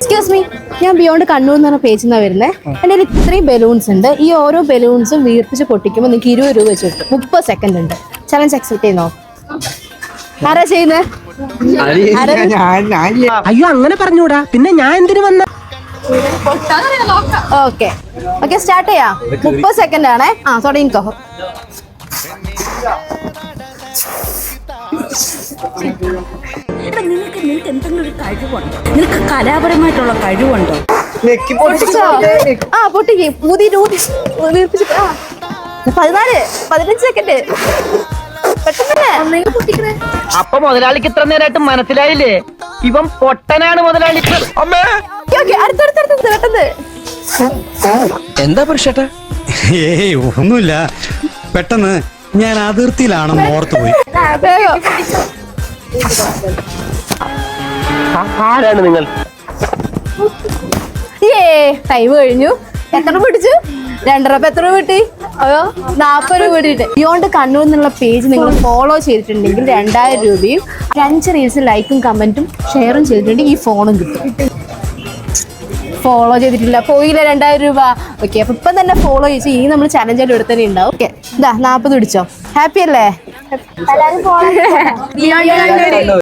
Excuse me, ഞാൻ beyond Kannur എന്ന് പറഞ്ഞ പേജിൽ നിന്നാണ് വരുന്നത്. എൻ്റെ കയ്യിൽ ഇത്രയും ബലൂൺസ് ഉണ്ട്. ഈ ഓരോ ബലൂൺസും വീർപ്പിച്ച് പൊട്ടിക്കുമ്പോൾ നിങ്ങൾക്ക് 20 രൂപ വെച്ച് കിട്ടും. 30 സെക്കൻഡ് ഉണ്ട്. ചലഞ്ച് അക്സെപ്റ്റ് ചെയ്യുന്നോ? ആരാ ചെയ്യുന്നത്? അയ്യോ അങ്ങനെ പറഞ്ഞൂടാ, പിന്നെ ഞാൻ എന്തിനു വന്ന? ഓക്കെ ഓക്കെ, സ്റ്റാർട്ട് ചെയ്യാം. 30 സെക്കൻഡ് ആണേ. തുടങ്ങിക്കോ. നിനക്ക് എന്തെങ്കിലും ഒരു കഴിവുണ്ടോ? നിനക്ക് കലാപരമായിട്ടുള്ള കഴിവുണ്ടോ? പൊട്ടിക്ക്. 15 സെക്കൻഡ്. അപ്പൊ മുതലാളിക്ക് ഇത്ര നേരമായിട്ട് മനസ്സിലായില്ലേ? ഇവൻ പൊട്ടനാണ് മുതലാളി. പെട്ടെന്ന്. എന്താ പുരുഷേട്ടാ? ഏയ് ഒന്നുമില്ല, പെട്ടെന്ന് ഞാൻ അതിർത്തിയിലാണെന്ന് ഓർത്തുപോയി. ആരാണ് നിങ്ങൾ? ടൈം കഴിഞ്ഞു. എത്ര പിടിച്ചു? 2 രൂപ. എത്ര രൂപ കിട്ടി? 40 രൂപ കിട്ടിയിട്ട്. ബിയോണ്ട് കണ്ണൂർ എന്നുള്ള പേജ് നിങ്ങൾ ഫോളോ ചെയ്തിട്ടുണ്ടെങ്കിൽ 2000 രൂപയും 5 റീൽസ് ലൈക്കും കമന്റും ഷെയറും ചെയ്തിട്ടുണ്ടെങ്കിൽ ഈ ഫോണും കിട്ടും. ഫോളോ ചെയ്തിട്ടില്ല, പോയില്ല 2000 രൂപ. ഓക്കെ, അപ്പൊ ഇപ്പം തന്നെ ഫോളോ ചെയ്ത് ഇനി നമ്മൾ ചലഞ്ചായിട്ട് ഇവിടെ തന്നെ ഉണ്ടാവും. ഓക്കെ, ഇതാ 40 പിടിച്ചോ. ഹാപ്പി അല്ലേ? എല്ലാവരും